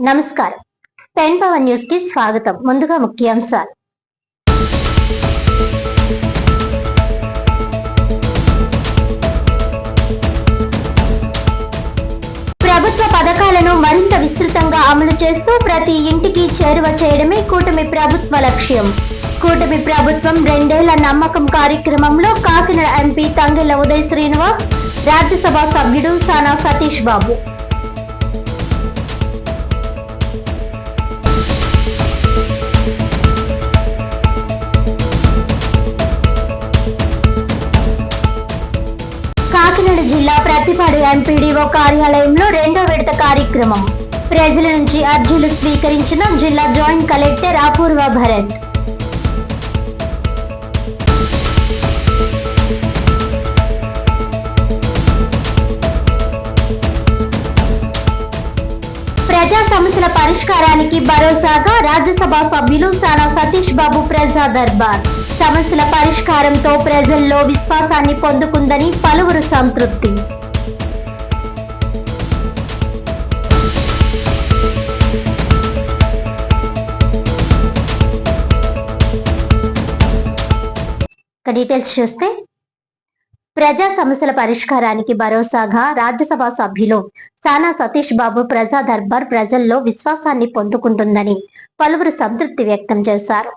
నమస్కారం. Pen power news కి స్వాగతం. ముందుగా ముఖ్యాంశాలు. ప్రభుత్వ పథకాలను మరింత విస్తృతంగా అమలు చేస్తూ ప్రతి ఇంటికి చేరువ చేయడమే కూటమి ప్రభుత్వ లక్ష్యం. కూటమి ప్రభుత్వం 2 ఏళ్ల నమ్మకం కార్యక్రమంలో కాకినాడ ఎంపీ తంగెళ్ల ఉదయ్ శ్రీనివాస్, రాజ్యసభ సభ్యుడు సానా సతీష్ బాబు. కాకినాడ జిల్లా ప్రతిపాడు ఎంపీడీఓ కార్యాలయంలో 2వ విడత కార్యక్రమం. ప్రజల నుంచి అర్జీలు స్వీకరించిన జిల్లా జాయింట్ కలెక్టర్ అపూర్వ భరత్. ప్రజా సమస్యల పరిష్కారానికి భరోసాగా రాజ్యసభ సభ్యులు సానా సతీష్ బాబు ప్రజా దర్బార్. సమస్యల పరిష్కారంతో ప్రజల్లో విశ్వాసాన్ని పొందుకుందని పలువురు సంతృప్తి. డీటెయిల్స్ చూస్తే, ప్రజా సమస్యల పరిష్కారానికి భరోసాగా రాజ్యసభ సభ్యులు సానా సతీష్ బాబు ప్రజా దర్బార్ ప్రజల్లో విశ్వాసాన్ని పొందుకుంటుందని పలువురు సంతృప్తి వ్యక్తం చేశారు.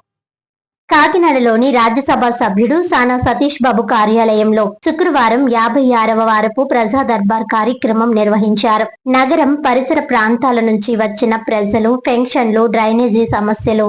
కాకినాడలోని రాజ్యసభ సభ్యుడు సానా సతీష్ బాబు కార్యాలయంలో శుక్రవారం 56వ వారపు ప్రజా దర్బార్ కార్యక్రమం నిర్వహించారు. నగరం పరిసర ప్రాంతాల నుంచి వచ్చిన ప్రజలు పెన్షన్లు, డ్రైనేజీ సమస్యలు,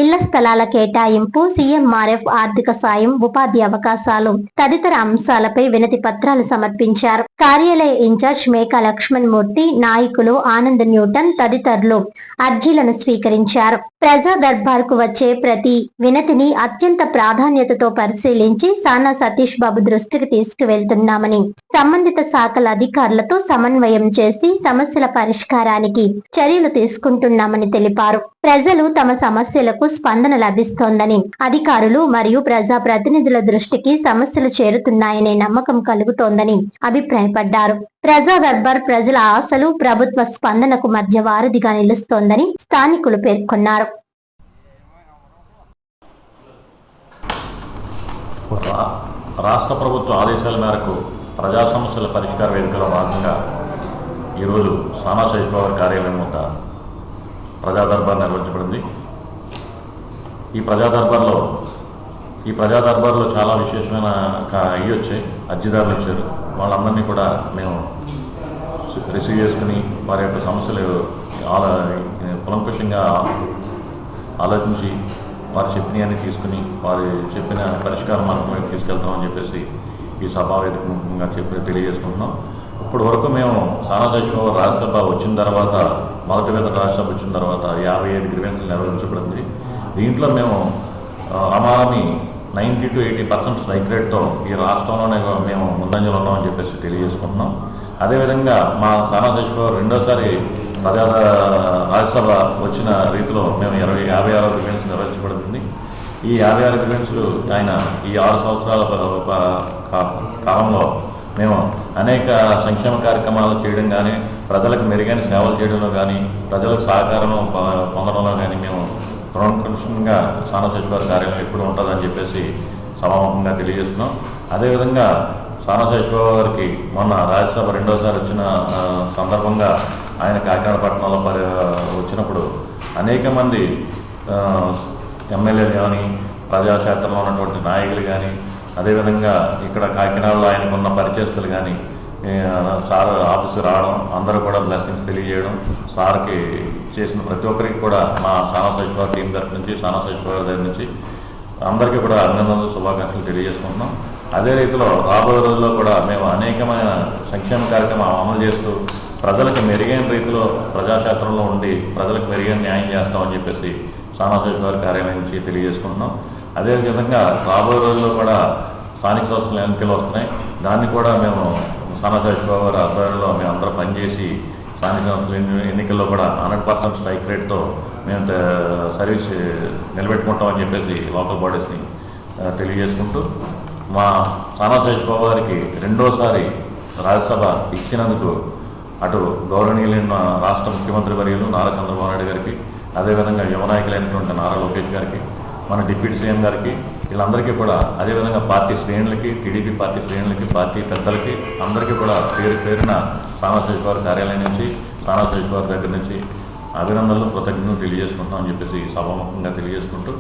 ఇళ్ల స్థలాల కేటాయింపు, సీఎంఆర్ఎఫ్ ఆర్థిక సాయం, ఉపాధి అవకాశాలు తదితర అంశాలపై వినతి పత్రాలు సమర్పించారు. కార్యాలయ ఇన్ఛార్జ్ మేకా లక్ష్మణ్ మూర్తి, నాయకులు ఆనంద్ న్యూటన్ తదితరులు అర్జీలను స్వీకరించారు. ప్రజా దర్బార్ కు వచ్చే ప్రతి వినతిని అత్యంత ప్రాధాన్యతతో పరిశీలించి సానా సతీష్ బాబు దృష్టికి తీసుకువెళ్తున్నామని, సంబంధిత శాఖల అధికారులతో సమన్వయం చేసి సమస్యల పరిష్కారానికి చర్యలు తీసుకుంటున్నామని తెలిపారు. ప్రజలు తమ సమస్యలకు స్పందన లభిస్తోందని, అధికారులు మరియు ప్రజా ప్రతినిధుల దృష్టికి సమస్యలు చేరుతున్నాయనే నమ్మకం కలుగుతోందని అభిప్రాయపడ్డారు. ప్రజా దర్బార్ ప్రజల ఆశలు, ప్రభుత్వ స్పందనకు మధ్య వారధిగా నిలుస్తోందని స్థానికులు పేర్కొన్నారు. రాష్ట్ర ప్రభుత్వ ఆదేశాల మేరకు ప్రజా సమస్యల పరిష్కార వేదికలో భాగంగా ఈరోజు సానా సతీష్ బాబు కార్యాలయం వద్ద ప్రజా దర్బార్ నిర్వహించబడింది. ఈ ప్రజా దర్బార్లో చాలా విశేషమైన వచ్చాయి. అర్జీదారులు వచ్చారు. వాళ్ళందరినీ కూడా మేము రిసీవ్ చేసుకుని వారి యొక్క సమస్యలు కులంకుషంగా ఆలోచించి వారు చెప్పినవన్నీ తీసుకుని వారు చెప్పిన పరిష్కార మార్గంలోకి తీసుకెళ్తామని చెప్పేసి ఈ సభా వేదిక ముఖ్యంగా తెలియజేసుకుంటున్నాం. ఇప్పటి వరకు మేము సానా సతీష్ బాబు రాజ్యసభ వచ్చిన తర్వాత, మొదటి విడత రాజ్యసభ వచ్చిన తర్వాత 55 గ్రీవెన్స్లు నిర్వహించబడింది. దీంట్లో మేము అమాని 90 to 80% స్ట్రైక్ రేట్తో ఈ రాష్ట్రంలోనే మేము ముందంజలో ఉన్నామని చెప్పేసి తెలియజేసుకుంటున్నాం. అదేవిధంగా మా సానా సతీష్ బాబు రెండోసారి రాజ్యసభ వచ్చిన రీతిలో మేము 56 గ్రీవెన్స్ నిర్వహించబడుతుంది. ఈ 56 గ్రీవెన్స్లు ఆయన ఈ 6 సంవత్సరాల కాలంలో మేము అనేక సంక్షేమ కార్యక్రమాలు చేయడం కానీ, ప్రజలకు మెరుగైన సేవలు చేయడంలో కానీ, ప్రజలకు సహకారం పొందడంలో కానీ మేము ప్రముఖంగా సానా సతీష్ బాబు కార్యాలయం ఎప్పుడు ఉంటుందని చెప్పేసి సభాముఖంగా తెలియజేస్తున్నాం. అదేవిధంగా సానా సతీష్ బాబు గారికి మొన్న రాజ్యసభ రెండోసారి వచ్చిన సందర్భంగా ఆయన కాకినాడ పట్టణంలో వచ్చినప్పుడు అనేక మంది ఎమ్మెల్యేలు కానీ, ప్రజాక్షేత్రంలో ఉన్నటువంటి నాయకులు కానీ, అదేవిధంగా ఇక్కడ కాకినాడలో ఆయనకున్న పరిచయస్తులు కానీ సార్ ఆఫీస్కి రావడం, అందరూ కూడా బ్లెస్సింగ్స్ తెలియజేయడం, సార్కి చేసిన ప్రతి ఒక్కరికి కూడా మా సానా సతీష్ బాబు టీం తరఫు నుంచి, సానా సతీష్ బాబు దగ్గర నుంచి అందరికీ కూడా అభినందనలు, శుభాకాంక్షలు తెలియజేసుకుంటున్నాం. అదే రీతిలో రాబోయే రోజుల్లో కూడా మేము అనేకమైన సంక్షేమ కార్యక్రమాలు అమలు చేస్తూ ప్రజలకు మెరుగైన రీతిలో ప్రజాక్షేత్రంలో ఉండి ప్రజలకు మెరుగైన న్యాయం చేస్తామని చెప్పేసి సానా సతీష్ బాబు కార్యాలయం నుంచి తెలియజేసుకుంటున్నాం. అదేవిధంగా రాబోయే రోజుల్లో కూడా స్థానిక సంస్థల ఎన్నికలు వస్తున్నాయి. దాన్ని కూడా మేము సానా సతీష్ బాబు గారి ఆధ్వర్యంలో మేము అందరూ పనిచేసి స్థానిక సంస్థల ఎన్నికల్లో కూడా 100% స్ట్రైక్ రేట్తో మేము సర్వీస్ నిలబెట్టుకుంటామని చెప్పేసి లోకల్ బాడీస్ని తెలియజేసుకుంటూ, మా సానా సతీష్ బాబు గారికి రెండోసారి రాజ్యసభ ఇచ్చినందుకు అటు గౌరవనీయులైన రాష్ట్ర ముఖ్యమంత్రి వర్యులు నారా చంద్రబాబు నాయుడు గారికి, అదేవిధంగా యువ నాయకులైనటువంటి నారా లోకేష్ గారికి, మన డిప్యూటీ సీఎం గారికి, వీళ్ళందరికీ కూడా, అదేవిధంగా పార్టీ శ్రేణులకి, టీడీపీ పార్టీ శ్రేణులకి, పార్టీ పెద్దలకి అందరికీ కూడా పేరు పేరున స్థానిక సచివాలయ కార్యాలయం నుంచి, స్థానిక సచివాలయ దగ్గర నుంచి అభినందనలు, కృతజ్ఞతలు తెలియజేసుకుంటామని చెప్పేసి సభాముఖంగా తెలియజేసుకుంటూ